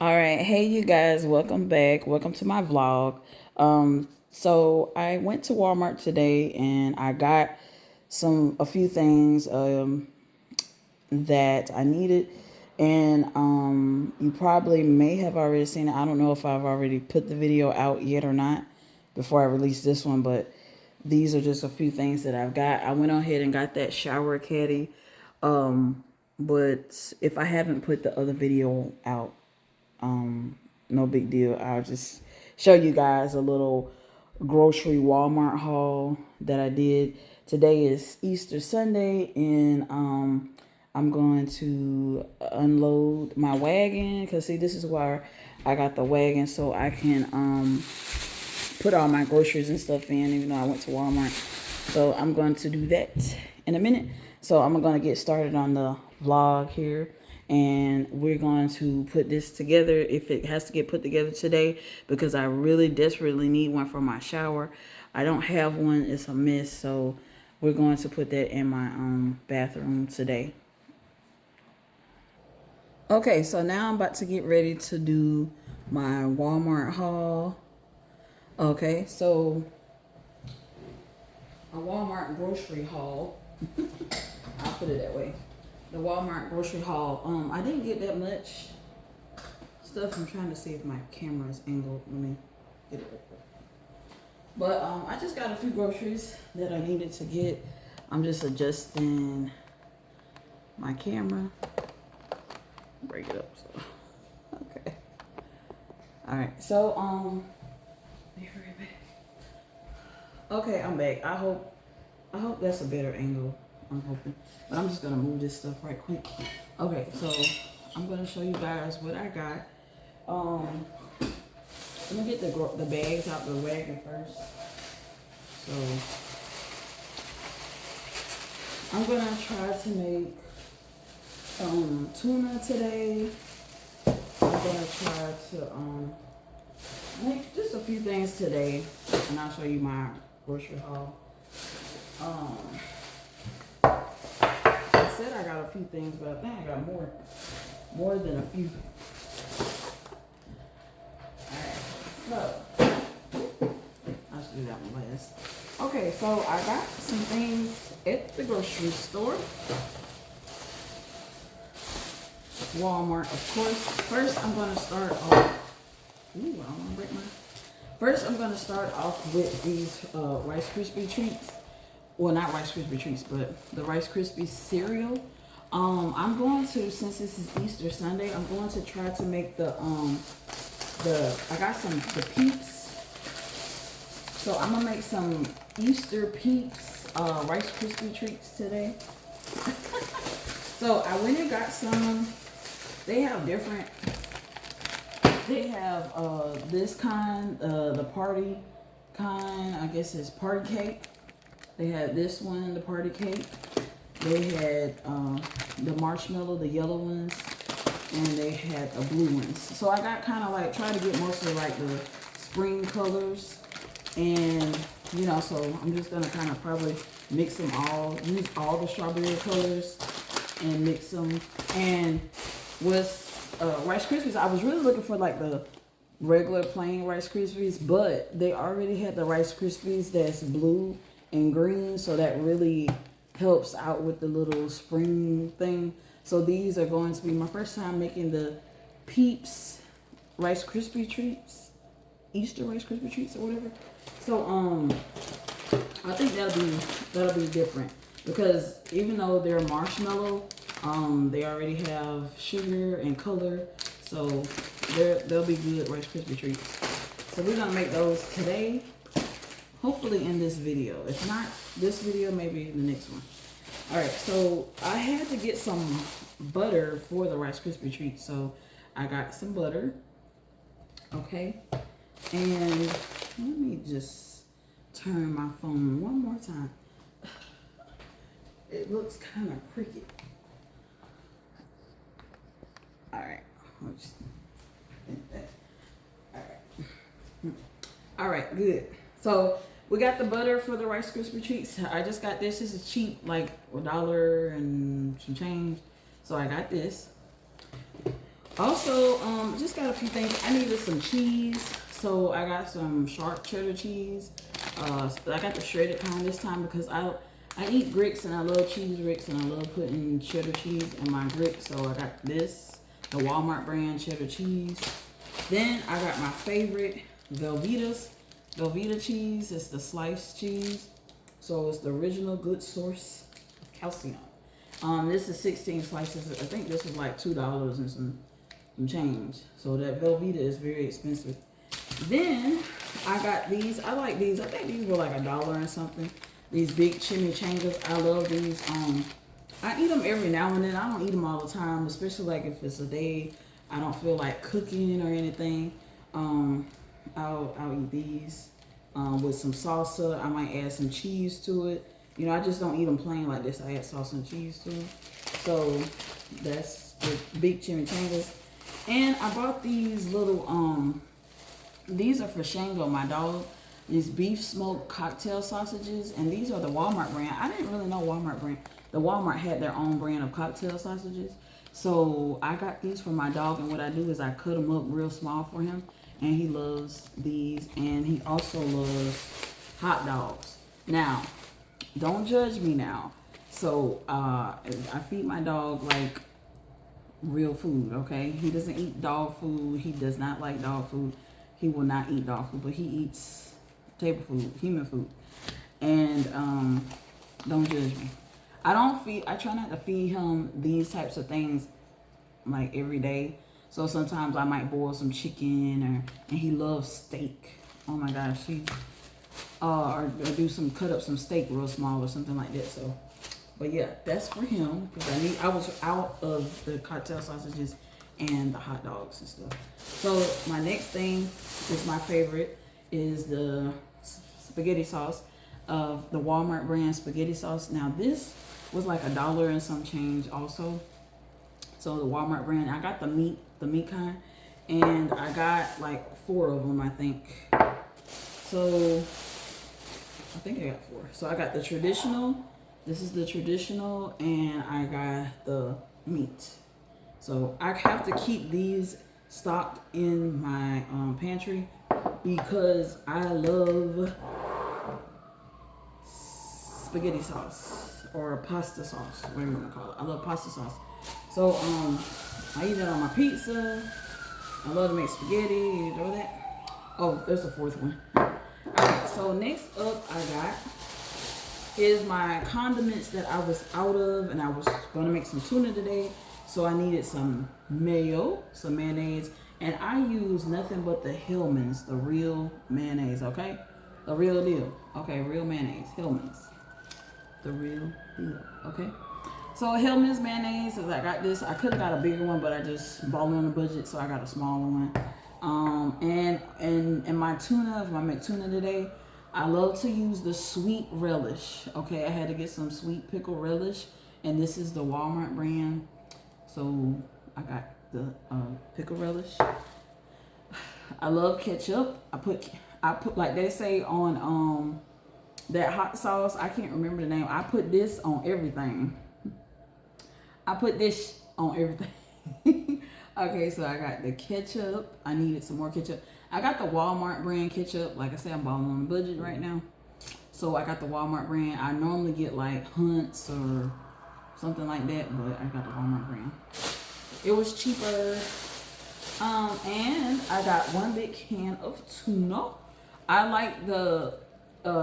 All right, hey you guys, welcome back. Welcome to my vlog. So I went to Walmart today and I got a few things that I needed, and you probably may have already seen it. I don't know if I've already put the video out yet or not before I release this one, but these are just a few things that I've got. I went ahead and got that shower caddy, but if I haven't put the other video out, no big deal. I'll just show you guys a little grocery Walmart haul that I did. Today is Easter Sunday, and I'm going to unload my wagon, because see, this is where I got the wagon so I can put all my groceries and stuff in, even though I went to Walmart. So I'm going to do that in a minute. So I'm going to get started on the vlog here, and we're going to put this together if it has to get put together today, because I really desperately need one for my shower. I don't have one. It's a mess. So we're going to put that in my bathroom today. Okay, so now I'm about to get ready to do my Walmart haul. Okay, so a Walmart grocery haul. I'll put it that way. The Walmart grocery haul. I didn't get that much stuff. I'm trying to see if my camera is angled. Let me get it real quick. But I just got a few groceries that I needed to get. I'm just adjusting my camera. Break it up. So okay. All right. So be right back. Okay, I'm back. I hope that's a better angle. I'm hoping. But I'm just gonna move this stuff right quick. Okay, so I'm gonna show you guys what I got. Let me get the bags out the wagon first. So I'm gonna try to make tuna today. I'm gonna try to make just a few things today, and I'll show you my grocery haul. I said I got a few things, but I think I got more than a few. Alright, so I should do that one last. Okay, so I got some things at the grocery store. Walmart, of course. First, I'm gonna start off. Ooh, I don't want to break mine. First, I'm gonna start off with these Rice Krispie treats. Well, not Rice Krispie treats, but the Rice Krispie cereal. I'm going to, since this is Easter Sunday, I'm going to try to make I got the Peeps. So I'm gonna make some Easter Peeps Rice Krispie treats today. So I went and got some. They have different. They have this kind, the party kind. I guess it's party cake. They had this one, the party cake. They had the marshmallow, the yellow ones, and they had the blue ones. So I got kind of like trying to get mostly like the spring colors, and you know, so I'm just gonna kind of probably mix them all, use all the strawberry colors and mix them. And with Rice Krispies, I was really looking for like the regular plain Rice Krispies, but they already had the Rice Krispies that's blue and green, so that really helps out with the little spring thing. So these are going to be my first time making the Peeps Rice Krispie treats, Easter Rice Krispie treats or whatever. So I think that'll be different, because even though they're marshmallow, they already have sugar and color, so they'll be good Rice Krispie treats. So we're gonna make those today, hopefully in this video. If not this video, maybe the next one. All right, so I had to get some butter for the Rice Krispie treats, so I got some butter. Okay, and let me just turn my phone one more time. It looks kind of crooked. All right. All right, good. So we got the butter for the Rice Krispie treats. I just got this. This is cheap, like $1 and some change. So I got this. Also, just got a few things. I needed some cheese, so I got some sharp cheddar cheese. I got the shredded kind this time because I eat grits and I love cheese grits and I love putting cheddar cheese in my grits. So I got this, the Walmart brand cheddar cheese. Then I got my favorite Velveeta cheese. It's the sliced cheese, so it's the original good source of calcium. This is 16 slices. I think this was like $2 and some change. So that Velveeta is very expensive. Then I got these. I like these. I think these were like $1 and something. These big chimichangas. I love these. I eat them every now and then. I don't eat them all the time, especially like if it's a day I don't feel like cooking or anything. I'll eat these with some salsa. I might add some cheese to it. You know, I just don't eat them plain like this. I add salsa and cheese to them. So that's the big chimichangas. And I bought these little these are for Shango, my dog. These beef smoked cocktail sausages, and these are the Walmart brand. I didn't really know Walmart brand. The Walmart had their own brand of cocktail sausages. So I got these for my dog, and what I do is I cut them up real small for him, and he loves these, and he also loves hot dogs. Now, don't judge me now. So I feed my dog like real food, okay? He doesn't eat dog food. He does not like dog food. He will not eat dog food, but he eats table food, human food. And don't judge me. I try not to feed him these types of things like every day. So sometimes I might boil some chicken, and he loves steak. Oh my gosh, or cut up some steak real small or something like that. So, but yeah, that's for him because I was out of the cocktail sausages and the hot dogs and stuff. So my next thing is my favorite is the spaghetti sauce of the Walmart brand spaghetti sauce. Now this was like $1 and some change also. So the Walmart brand, I got the meat kind, and I got like 4 of them, I think. So I think I got 4. So I got the traditional. This is the traditional, and I got the meat. So I have to keep these stocked in my pantry because I love spaghetti sauce or pasta sauce, whatever you want to call it. I love pasta sauce. So I eat that on my pizza. I love to make spaghetti. You know that? Oh, there's the 4th one. Alright, so next up I got is my condiments that I was out of, and I was going to make some tuna today. So I needed some mayo, some mayonnaise, and I use nothing but the Hellmann's, the real mayonnaise, okay? The real deal. Okay, real mayonnaise, Hellmann's. The real deal, okay? So Hellmann's mayonnaise, as I got this, I could have got a bigger one, but I just balled on a budget, so I got a smaller one. And my tuna, if I make tuna today, I love to use the sweet relish. Okay, I had to get some sweet pickle relish, and this is the Walmart brand. So I got the pickle relish. I love ketchup. I put like they say on that hot sauce. I can't remember the name. I put this on everything. I put this on everything. Okay, so I got the ketchup. I needed some more ketchup. I got the Walmart brand ketchup. Like I said, I'm balling on a budget right now. So I got the Walmart brand. I normally get like Hunt's or something like that, but I got the Walmart brand. It was cheaper. And I got 1 big can of tuna. I like the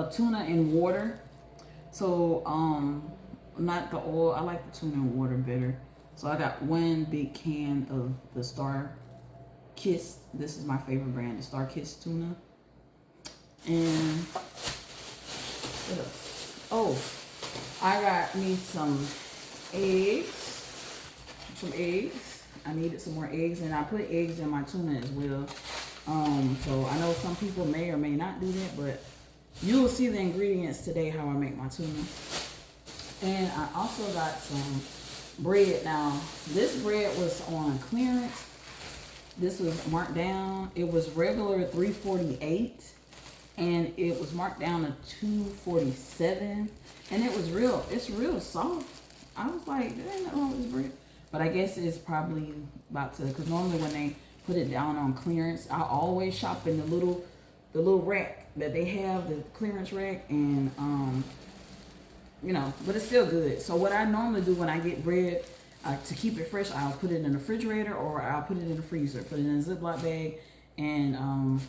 tuna in water. So, not the oil. I like the tuna in water better. So I got 1 big can of the Star Kiss. This is my favorite brand, the Star Kiss tuna. And what else? Oh, I got me some eggs. I needed some more eggs, and I put eggs in my tuna as well. So I know some people may or may not do that, but you'll see the ingredients today how I make my tuna. And I also got some bread. Now, this bread was on clearance. This was marked down. It was regular $3.48, and it was marked down to $2.47. And it's real soft. I was like, there ain't nothing wrong with this bread. But I guess it's probably about to, because normally when they put it down on clearance, I always shop in the little rack that they have, the clearance rack, and you know, but it's still good. So what I normally do when I get bread, to keep it fresh, I'll put it in the refrigerator or I'll put it in the freezer. Put it in a Ziploc bag and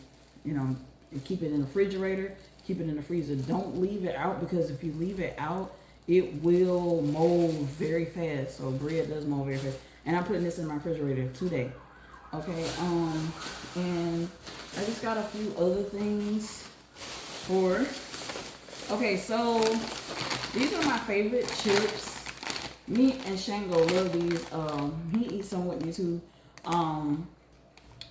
you know, keep it in the refrigerator, keep it in the freezer. Don't leave it out, because if you leave it out, it will mold very fast. So bread does mold very fast. And I'm putting this in my refrigerator today. Okay, and I just got a few other things for. Okay, so these are my favorite chips. Me and Shango love these. He eats some with me too.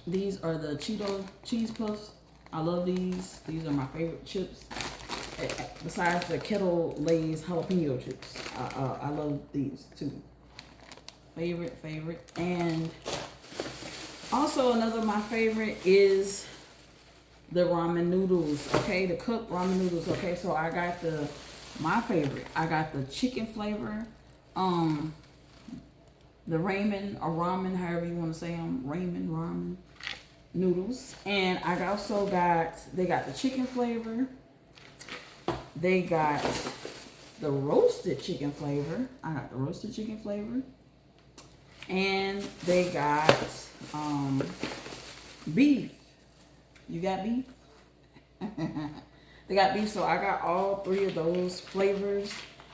These are the Cheeto cheese puffs. I love these. These are my favorite chips. Besides the Kettle Lay's jalapeno chips, I love these too. Favorite. And also another of my favorite is the ramen noodles. Okay, the cooked ramen noodles. Okay, so I got my favorite. I got the chicken flavor. The ramen or ramen, however you want to say them, ramen noodles. And I also got, they got the chicken flavor. They got the roasted chicken flavor. I got the roasted chicken flavor. And they got beef. You got beef? They got beef, so I got all 3 of those flavors.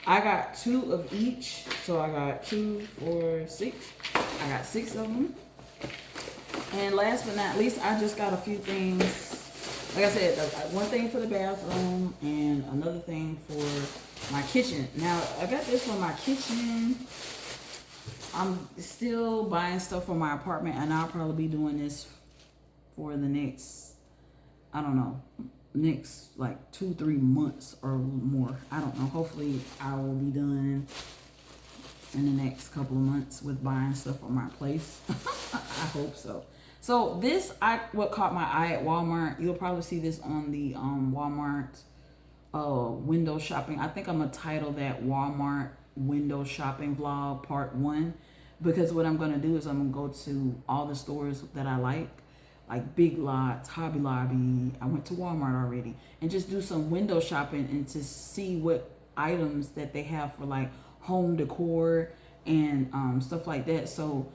I got 2 of each, so I got 2, 4, 6. I got 6 of them. And last but not least, I just got a few things. Like I said, one thing for the bathroom and another thing for my kitchen. Now, I got this for my kitchen. I'm still buying stuff for my apartment, and I'll probably be doing this for the next, I don't know, next like 2-3 months or more. I don't know. Hopefully I will be done in the next couple of months with buying stuff for my place. I hope so. So this, what caught my eye at Walmart. You'll probably see this on the Walmart window shopping. I think I'm gonna title that Walmart window shopping vlog part 1, because what I'm gonna do is I'm gonna go to all the stores that I like Big Lots, Hobby Lobby. I went to Walmart already, and just do some window shopping and to see what items that they have for like home decor and stuff like that. So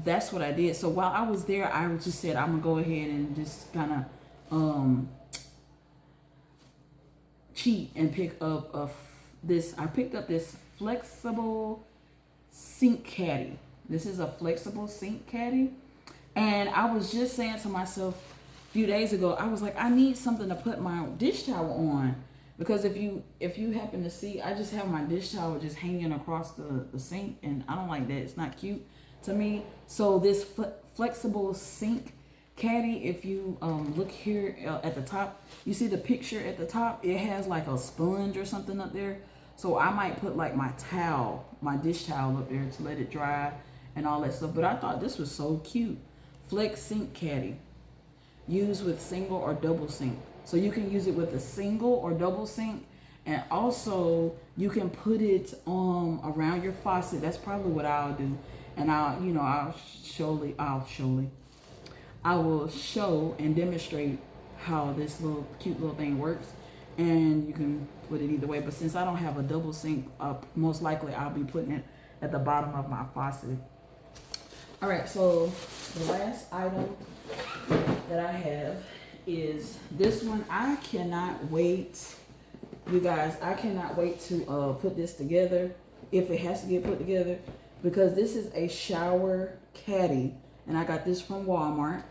that's what I did. So while I was there, I just said I'm gonna go ahead and just kind of cheat and pick up this. I picked up this flexible sink caddy. This is a flexible sink caddy. And I was just saying to myself a few days ago, I was like, I need something to put my dish towel on. Because if you happen to see, I just have my dish towel just hanging across the sink, and I don't like that. It's not cute to me. So this flexible sink caddy, if you look here at the top, you see the picture at the top, it has like a sponge or something up there. So I might put like my dish towel up there to let it dry and all that stuff. But I thought this was so cute. Flex sink caddy, used with single or double sink. So you can use it with a single or double sink, and also you can put it around your faucet. That's probably what I'll do. And I will show and demonstrate how this cute little thing works. And you can put it either way. But since I don't have a double sink, most likely I'll be putting it at the bottom of my faucet. All right, so the last item that I have is this one. I cannot wait, you guys. I cannot wait to put this together, if it has to get put together, because this is a shower caddy, and I got this from Walmart.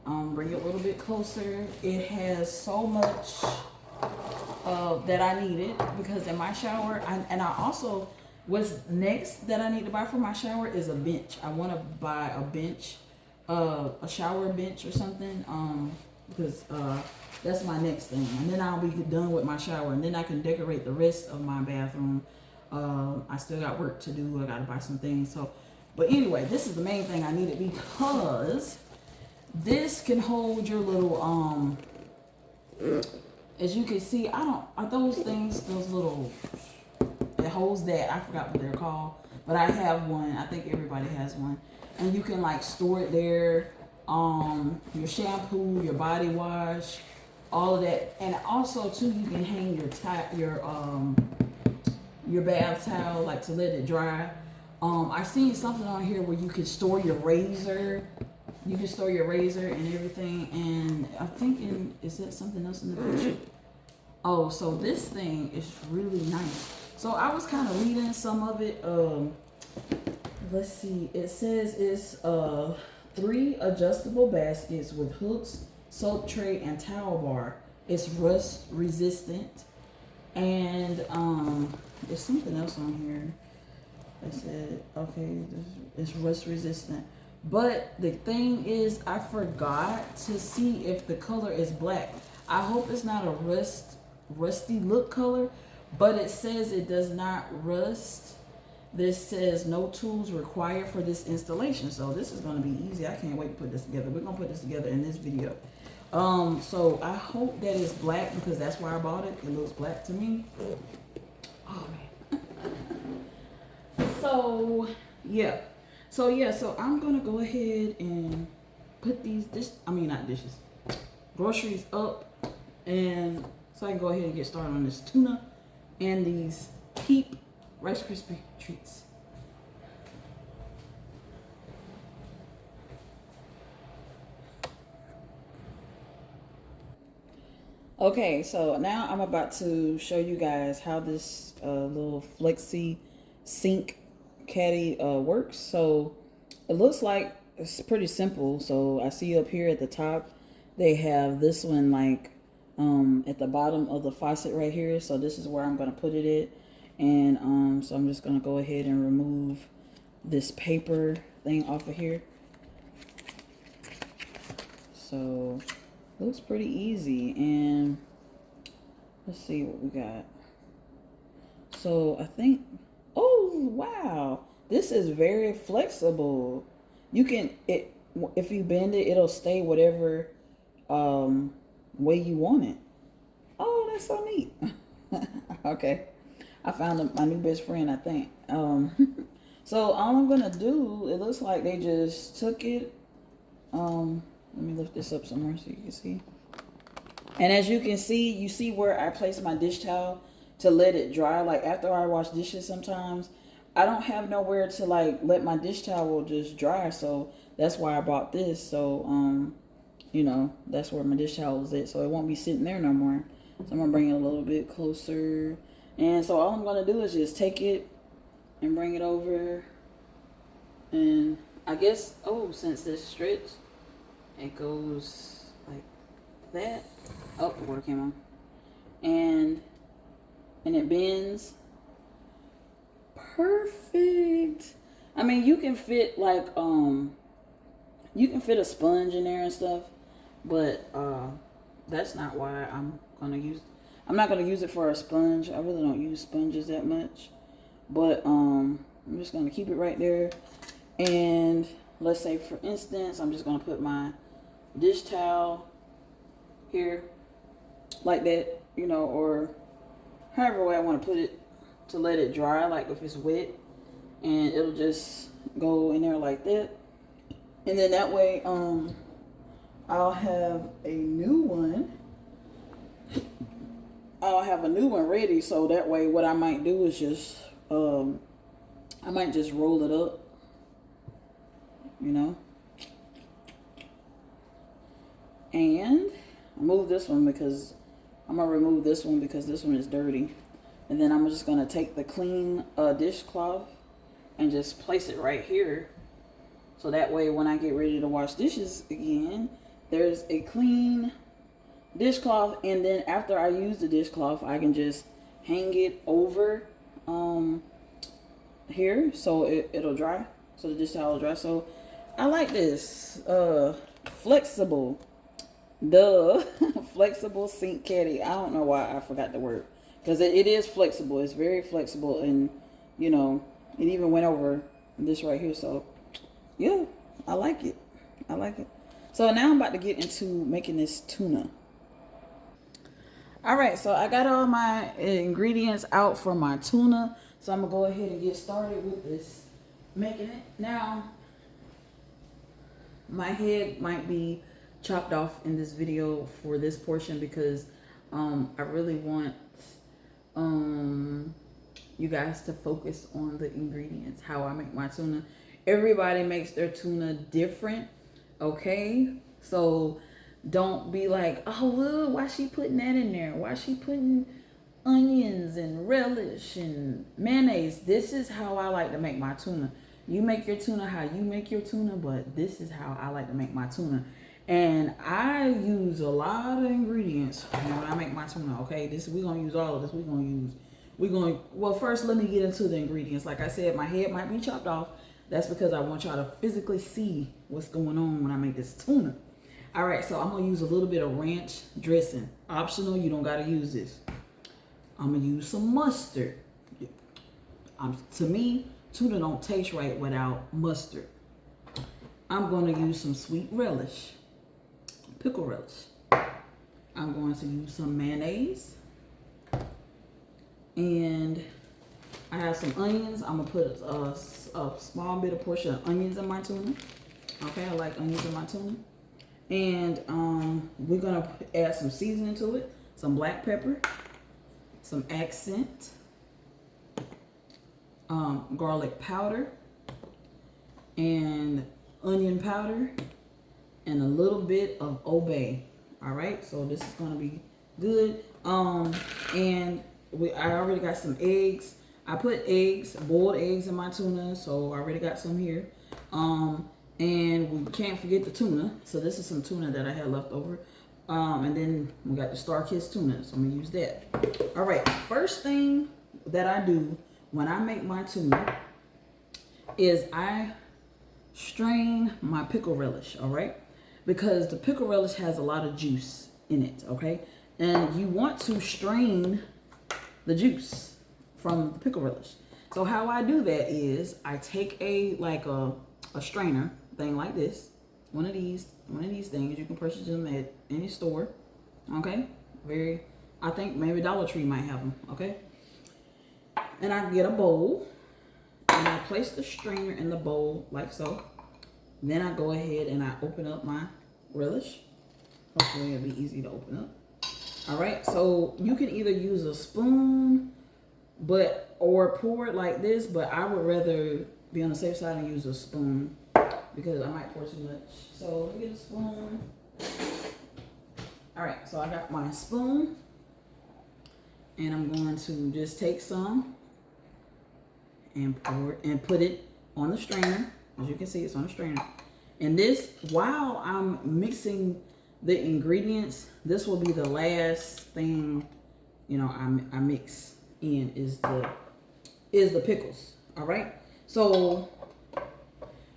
Bring it a little bit closer. It has so much that I needed, because in my shower, what's next that I need to buy for my shower is a bench. I want to buy a bench, a shower bench or something, because that's my next thing. And then I'll be done with my shower, and then I can decorate the rest of my bathroom. I still got work to do. I got to buy some things. So, but anyway, this is the main thing I needed, because this can hold your little, as you can see, those little, it holds that. I forgot what they're called, but I have one. I think everybody has one. And you can like store it there. Your shampoo, your body wash, all of that. And also too, you can hang your bath towel like to let it dry. I seen something on here where you can store your razor. You can store your razor and everything. And I'm thinking, is that something else in the picture? Oh, so this thing is really nice. So I was kind of reading some of it. Let's see. It says it's 3 adjustable baskets with hooks, soap tray, and towel bar. It's rust resistant. And there's something else on here. I said, okay, it's rust resistant. But the thing is, I forgot to see if the color is black. I hope it's not a rusty look color, but it says it does not rust. This says no tools required for this installation. So this is going to be easy. I can't wait to put this together. We're going to put this together in this video. So I hope that it's black because that's why I bought it. It looks black to me. Oh man. So so I'm gonna go ahead and put these groceries up, and so I can go ahead and get started on this tuna and these Peep Rice Krispie treats. Okay, so now I'm about to show you guys how this little flexi sink caddy works. So it looks like it's pretty simple. So I see up here at the top they have this one like at the bottom of the faucet right here. So this is where I'm going to put it at. And so I'm just going to go ahead and remove this paper thing off of here. So looks pretty easy. And let's see what we got. So I think, oh wow, this is very flexible. You can, if you bend it, it'll stay whatever way you want it. Oh, that's so neat. Okay, I found my new best friend, I think. So all I'm gonna do, it looks like they just took it. Let me lift this up somewhere so you can see. And as you can see, you see where I place my dish towel to let it dry. Like after I wash dishes sometimes, I don't have nowhere to like let my dish towel just dry. So that's why I bought this. So, you know, that's where my dish towel is at. So it won't be sitting there no more. So I'm gonna bring it a little bit closer. And so all I'm gonna do is just take it and bring it over. And I guess, oh, since this stretch, it goes like that. Oh, the water came on. And it bends. Perfect. I mean, you can fit like you can fit a sponge in there and stuff, but that's not why I'm not gonna use it for a sponge. I really don't use sponges that much. But I'm just gonna keep it right there. And let's say for instance, I'm just gonna put my dish towel here like that, you know, or however way I want to put it to let it dry, like if it's wet, and it'll just go in there like that. And then that way I'll have a new one ready. So that way what I might do is just I might just roll it up, you know, and remove this one because I'm gonna remove this one because this one is dirty. And then I'm just gonna take the clean dishcloth and just place it right here. So that way when I get ready to wash dishes again, there's a clean dishcloth. And then after I use the dishcloth, I can just hang it over here so it'll dry. So the dish towel will dry. So I like this flexible. Flexible sink caddy. I don't know why I forgot the word. Because it is flexible. It's very flexible. And, you know, it even went over this right here. So, yeah, I like it. I like it. So now I'm about to get into making this tuna. All right, so I got all my ingredients out for my tuna. So I'm gonna go ahead and get started with this, making it. Now, my head might be chopped off in this video for this portion because I really want you guys to focus on the ingredients, how I make my tuna. Everybody makes their tuna different, okay? So don't be like, oh, look, why she putting that in there? Why she putting onions and relish and mayonnaise? This is how I like to make my tuna. You make your tuna how you make your tuna, but this is how I like to make my tuna. And I use a lot of ingredients when I make my tuna, okay? We're going to use all of this. Well, first let me get into the ingredients. Like I said, my head might be chopped off. That's because I want y'all to physically see what's going on when I make this tuna. All right, so I'm going to use a little bit of ranch dressing. Optional, you don't got to use this. I'm going to use some mustard. To me, tuna don't taste right without mustard. I'm going to use some sweet relish, pickle relish. I'm going to use some mayonnaise. And I have some onions. I'm going to put a small bit of portion of onions in my tuna. Okay, I like onions in my tuna. And we're going to add some seasoning to it. Some black pepper. Some accent. Garlic powder. And onion powder. And a little bit of obey. Alright, so this is going to be good. I already got some eggs. I put eggs, boiled eggs in my tuna, so I already got some here. And we can't forget the tuna. So this is some tuna that I had left over. And then we got the Star-Kissed tuna, so I'm gonna use that. All right, first thing that I do when I make my tuna is I strain my pickle relish, all right? Because the pickle relish has a lot of juice in it, okay? And you want to strain the juice from the pickle relish. So how I do that is I take a strainer thing like this, one of these things. You can purchase them at any store, okay? I think maybe Dollar Tree might have them, okay? And I get a bowl and I place the strainer in the bowl like so. Then I go ahead and I open up my relish. Hopefully it'll be easy to open up. All right, so you can either use a spoon or pour it like this, but I would rather be on the safe side and use a spoon because I might pour too much. So let me get a spoon. All right, so I got my spoon and I'm going to just take some and pour it and put it on the strainer. As you can see, it's on the strainer. And this, while I'm mixing the ingredients, this will be the last thing, I mix in is the pickles. All right. So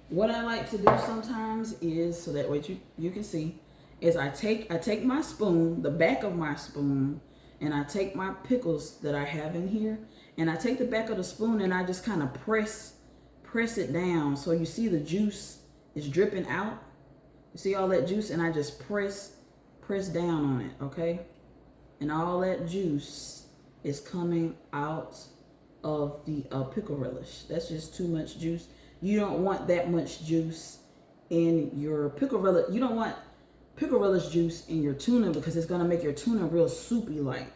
what I like to do sometimes is, so that way you can see, is I take my spoon, the back of my spoon, and I take my pickles that I have in here, and I take the back of the spoon and I just kind of press it down. So you see the juice is dripping out. You see all that juice, and I just press down on it, okay? And all that juice is coming out of the pickle relish. That's just too much juice. You don't want that much juice in your pickle relish. You don't want pickle relish juice in your tuna because it's gonna make your tuna real soupy like.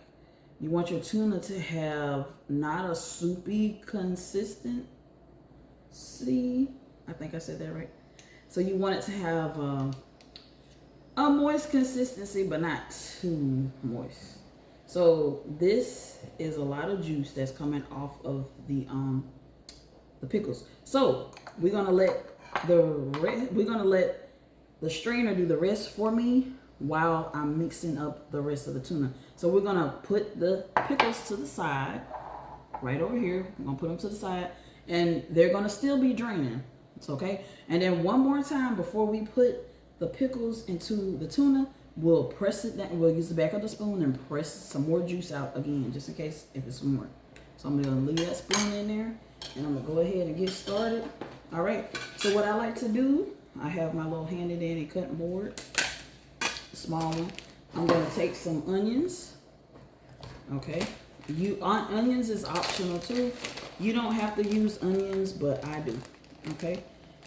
You want your tuna to have not a soupy consistency. I think I said that right. So you want it to have a moist consistency, but not too moist. So this is a lot of juice that's coming off of the pickles. So we're gonna let the strainer do the rest for me while I'm mixing up the rest of the tuna. So we're gonna put the pickles to the side, right over here. I'm gonna put them to the side, and they're gonna still be draining. It's okay. And then one more time before we put the pickles into the tuna, we'll press it down. We'll use the back of the spoon and press some more juice out again, just in case if it's more. So I'm gonna leave that spoon in there, and I'm gonna go ahead and get started. All right. So what I like to do, I have my little handy dandy cutting board, small one. I'm gonna take some onions. Okay. Onions is optional too. You don't have to use onions, but I do. Okay.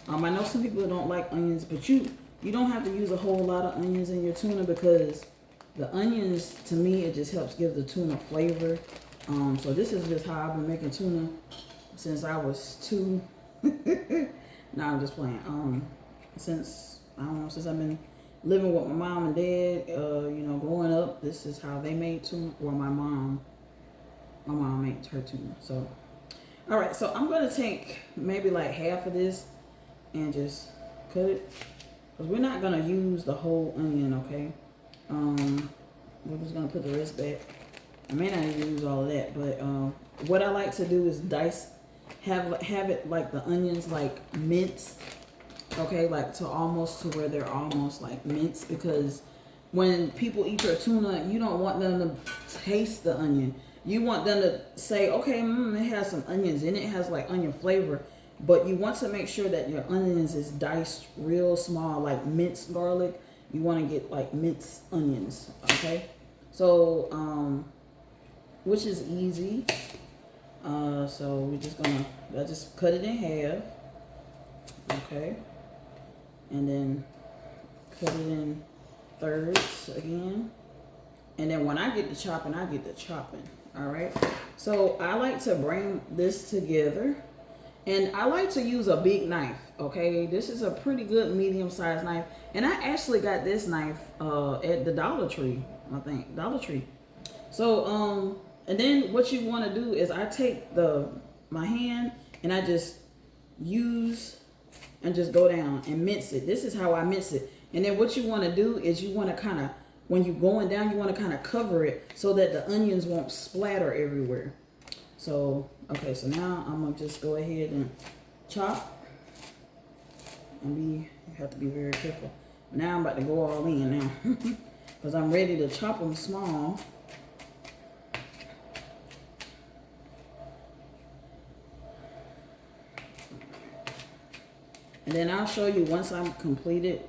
I know some people don't like onions, but you don't have to use a whole lot of onions in your tuna because the onions, to me, it just helps give the tuna flavor. So this is just how I've been making tuna since I was 2. No, I'm just playing. Since I don't know, since I've been living with my mom and dad, you know, growing up, this is how they made tuna. Well, my mom made her tuna. So, all right. So I'm gonna take maybe like half of this and just cut it, because we're not gonna use the whole onion, okay? We're just gonna put the rest back. I may not even use all of that, but what I like to do is dice, have it like the onions like minced, okay, like to where they're almost like minced, because when people eat your tuna, you don't want them to taste the onion. You want them to say, okay, it has some onions in it, it has like onion flavor. But you want to make sure that your onions is diced real small, like minced garlic. You want to get like minced onions, okay? So, which is easy. So we're just gonna, I just cut it in half, okay? And then cut it in thirds again. And then when I get to chopping, all right? So I like to bring this together. And I like to use a big knife, okay? This is a pretty good medium-sized knife. And I actually got this knife at the Dollar Tree, I think. Dollar Tree. So, and then what you want to do is I take my hand and I just use and just go down and mince it. This is how I mince it. And then what you want to do is you want to kind of, when you're going down, you want to kind of cover it so that the onions won't splatter everywhere. So, okay, so now I'm going to just go ahead and chop. And you have to be very careful. Now I'm about to go all in now. Because I'm ready to chop them small. And then I'll show you once I'm completed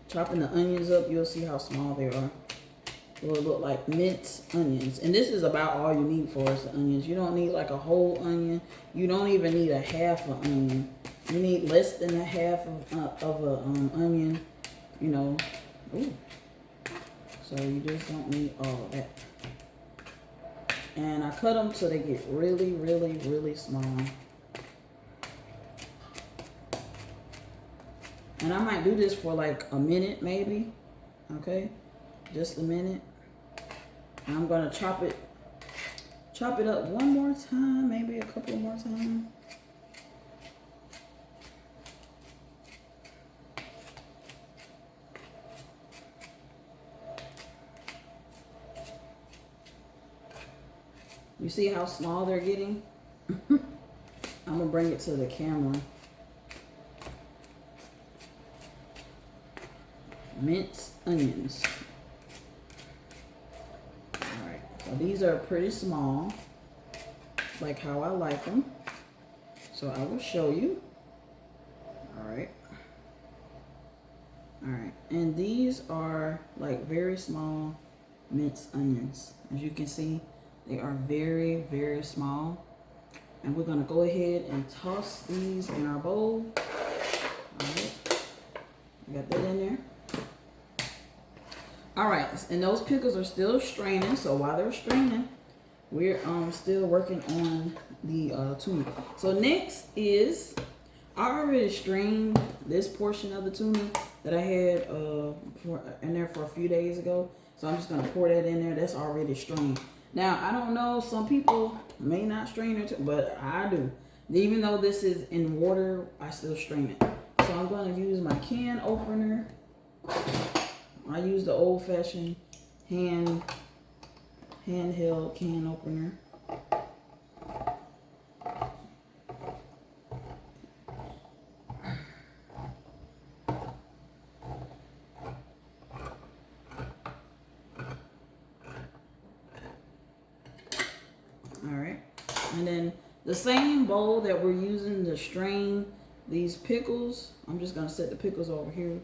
chopping the onions up, you'll see how small they are. It will look like minced onions. And this is about all you need for us, the onions. You don't need like a whole onion. You don't even need a half an onion. You need less than a half of an onion, you know. Ooh. So you just don't need all of that. And I cut them so they get really, really, really small. And I might do this for like a minute maybe, okay? Just a minute. I'm gonna chop it up one more time, maybe a couple more times. You see how small they're getting? I'm gonna bring it to the camera. Minced onions. Alright, so these are pretty small, like how I like them. So I will show you. Alright. Alright, and these are like very small minced onions. As you can see, they are very, very small. And we're gonna go ahead and toss these in our bowl. Alright, we got that in there. All right, and those pickles are still straining. So while they're straining, we're still working on the tuna. So next is, I already strained this portion of the tuna that I had in there for a few days ago. So I'm just gonna pour that in there. That's already strained. Now I don't know, some people may not strain it, but I do. Even though this is in water, I still strain it. So I'm gonna use my can opener. I use the old-fashioned handheld can opener. All right, and then the same bowl that we're using to strain these pickles, I'm just gonna set the pickles over here.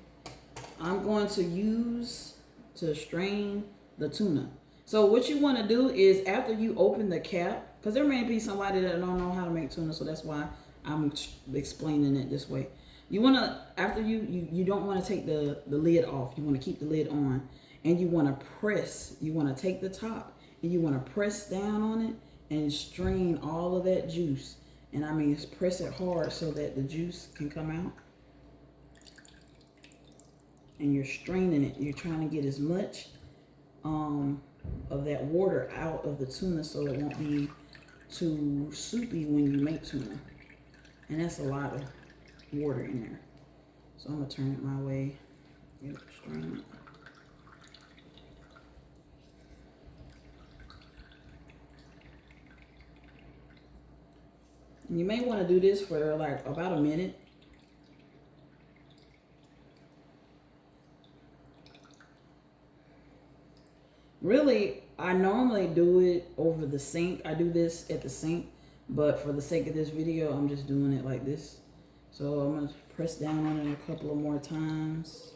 I'm going to use to strain the tuna. So what you want to do is after you open the cap, because there may be somebody that don't know how to make tuna, so that's why I'm explaining it this way. You want to, after you don't want to take the lid off. You want to keep the lid on, and you want to press. You want to take the top and you want to press down on it and strain all of that juice. And I mean, press it hard so that the juice can come out. And you're straining it. You're trying to get as much of that water out of the tuna so it won't be too soupy when you make tuna. And that's a lot of water in there. So I'm gonna turn it my way. Yep, strain it. And you may want to do this for like about a minute. Really, I normally do it over the sink. I do this at the sink, but for the sake of this video, I'm just doing it like this. So I'm going to press down on it a couple of more times.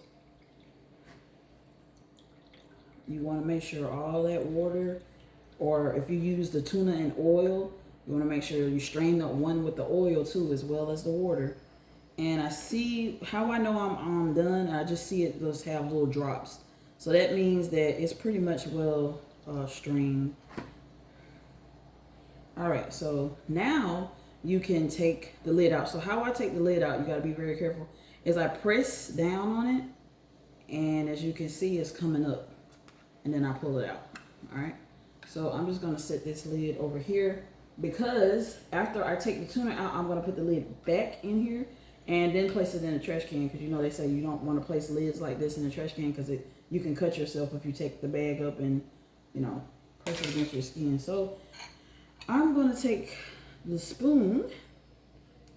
You want to make sure all that water, or if you use the tuna in oil, you want to make sure you strain the one with the oil too, as well as the water. And I see how I know I'm done. I just see it just have little drops. So that means that it's pretty much well strained. All right, so now you can take the lid out. So how I take the lid out, you got to be very careful, is I press down on it, and as you can see, it's coming up, and then I pull it out. All right, so I'm just going to set this lid over here, because after I take the tuna out, I'm going to put the lid back in here and then place it in the trash can, because you know they say you don't want to place lids like this in the trash can because you can cut yourself if you take the bag up and, you know, press it against your skin. So I'm going to take the spoon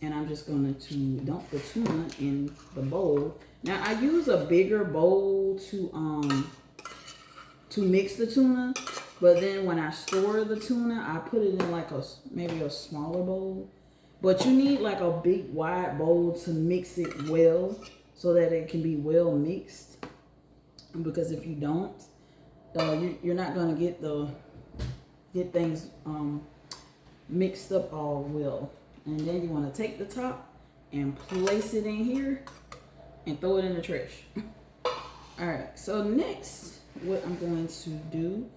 and I'm just going to dump the tuna in the bowl. Now I use a bigger bowl to mix the tuna, but then when I store the tuna, I put it in like maybe a smaller bowl. But you need like a big wide bowl to mix it well so that it can be well mixed. Because if you don't, you're not gonna get things mixed up all well. And then you want to take the top and place it in here and throw it in the trash. All right. So next, what I'm going to do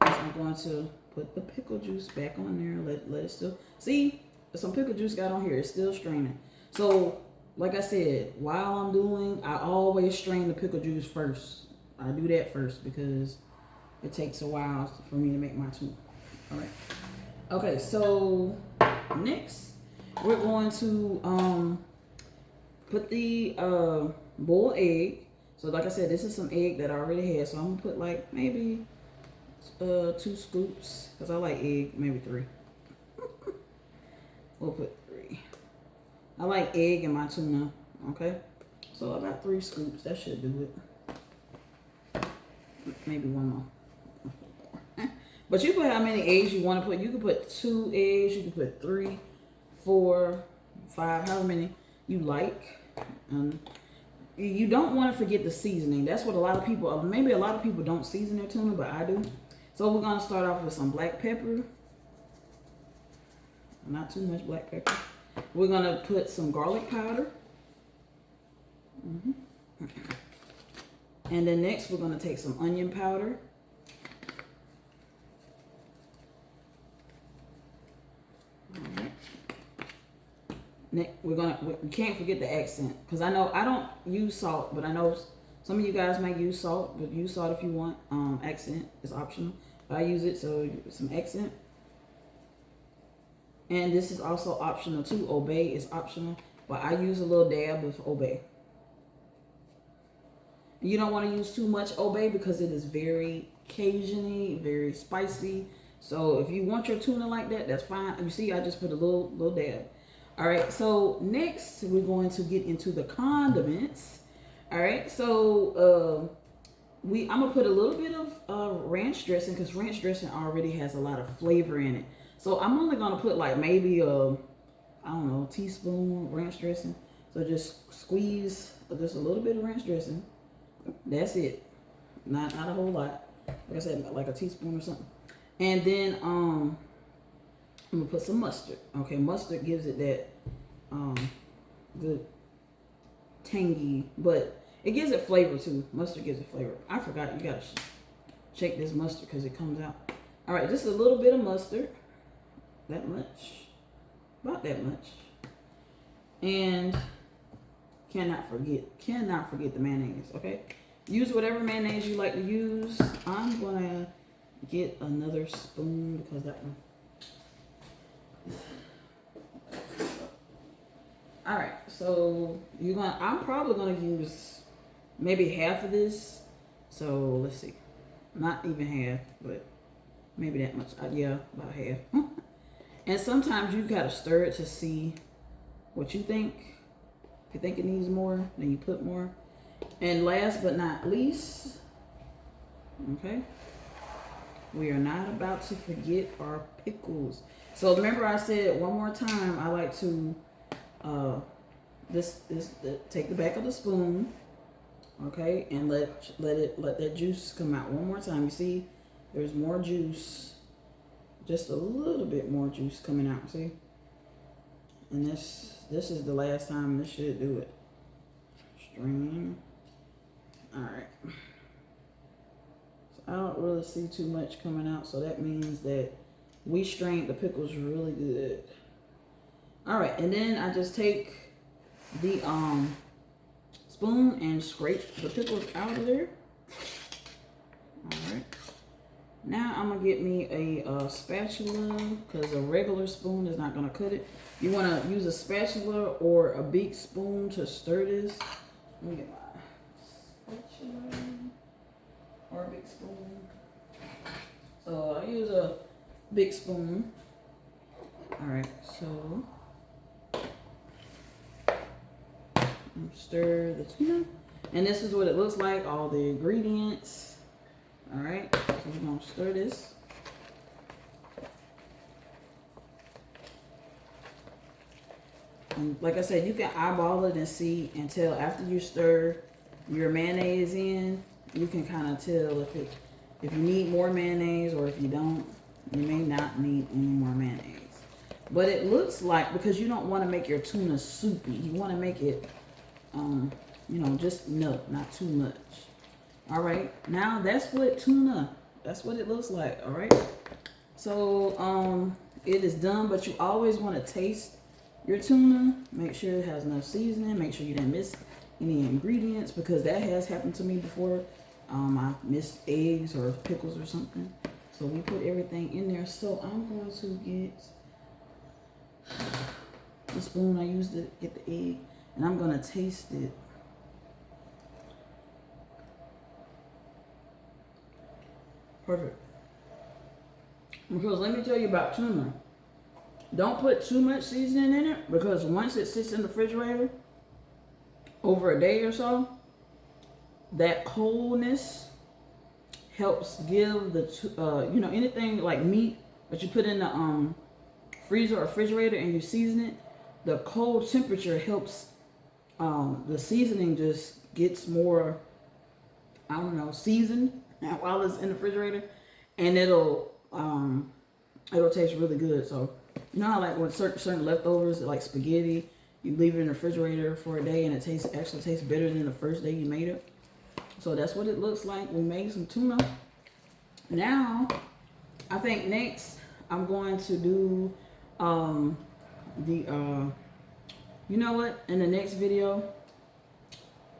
is I'm going to put the pickle juice back on there. Let it still see. Some pickle juice got on here. It's still straining. So like I said, while I'm doing, I always strain the pickle juice first. I do that first because it takes a while for me to make my tuna. All right. Okay, so next we're going to put the boiled egg. So like I said, this is some egg that I already had. So I'm gonna put like maybe 2 scoops, because I like egg, maybe 3. We'll put 3. I like egg in my tuna. Okay, so about 3 scoops. That should do it. Maybe 1 more. But you put how many eggs you want to put. You can put 2 eggs. You can put 3, 4, 5, however many you like. You don't want to forget the seasoning. That's what a lot of people, maybe a lot of people don't season their tuna, but I do. So we're going to start off with some black pepper. Not too much black pepper. We're going to put some garlic powder. And then next we're going to take some onion powder. Alright. Next we can't forget the accent, because I know I don't use salt, but I know some of you guys might use salt, but use salt if you want. Accent is optional, but I use it, so some accent. And this is also optional too. Obey is optional, but I use a little dab of Obey. You don't want to use too much Obey because it is very Cajun-y, very spicy. So if you want your tuna like that, that's fine. You see, I just put a little dab. All right, so next we're going to get into the condiments. All right, so I'm gonna put a little bit of ranch dressing, because ranch dressing already has a lot of flavor in it. So I'm only gonna put like maybe I don't know, a teaspoon ranch dressing. So just squeeze just a little bit of ranch dressing. That's it. Not a whole lot. Like I said, like a teaspoon or something. And then I'm gonna put some mustard. Okay, mustard gives it that good tangy, but it gives it flavor too. Mustard gives it flavor. I forgot you gotta shake this mustard because it comes out. All right, just a little bit of mustard. That much, about that much. And cannot forget the mayonnaise. Okay, use whatever mayonnaise you like to use. I'm gonna get another spoon because that one. All right, so I'm probably gonna use maybe half of this. So let's see, not even half, but maybe that much. Yeah, about half. And sometimes you gotta stir it to see what you think. If you think it needs more, then you put more. And last but not least, okay, we are not about to forget our pickles. So remember I said one more time, I like to take the back of the spoon, okay, and let that juice come out one more time. You see, there's more juice, just a little bit more juice coming out. See, and this is the last time this should do it. Strain. All right. So I don't really see too much coming out, so that means that we strained the pickles really good. All right, and then I just take the spoon and scrape the pickles out of there. All right. Now I'm gonna get me a spatula because a regular spoon is not gonna cut it. You wanna use a spatula or a big spoon to stir this. Let me get my spatula or a big spoon. So I use a big spoon. All right, so stir the tuna, and this is what it looks like, all the ingredients. All right, so we're gonna stir this. And like I said, you can eyeball it and see and tell after you stir your mayonnaise in. You can kind of tell if you need more mayonnaise, or if you don't, you may not need any more mayonnaise. But it looks like, because you don't want to make your tuna soupy, you want to make it you know, just enough, not too much. All right, now that's what it looks like. All right, so it is done, but you always want to taste your tuna. Make sure it has enough seasoning. Make sure you didn't miss any ingredients, because that has happened to me before. I missed eggs or pickles or something, so we put everything in there. So I'm going to get the spoon I used to get the egg, and I'm going to taste it. Perfect. Because let me tell you about tuna. Don't put too much seasoning in it, because once it sits in the refrigerator over a day or so, that coldness helps give the you know, anything like meat that you put in the freezer or refrigerator and you season it, the cold temperature helps the seasoning just gets more, I don't know, seasoned while it's in the refrigerator, and it'll taste really good. So you know how like when certain leftovers like spaghetti, you leave it in the refrigerator for a day and it actually tastes better than the first day you made it. So that's what it looks like. We made some tuna. Now I think next I'm going to do you know what, in the next video,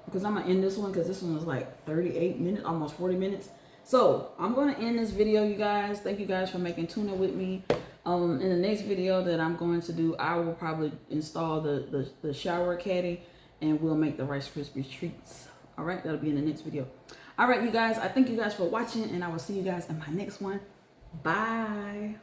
because I'm gonna end this one because this one was like 38 minutes, almost 40 minutes. So I'm gonna end this video, you guys. Thank you guys for making tuna with me. In the next video that I'm going to do, I will probably install the shower caddy, and we'll make the Rice Krispies treats. All right, that'll be in the next video. All right, you guys, I thank you guys for watching, and I will see you guys in my next one. Bye.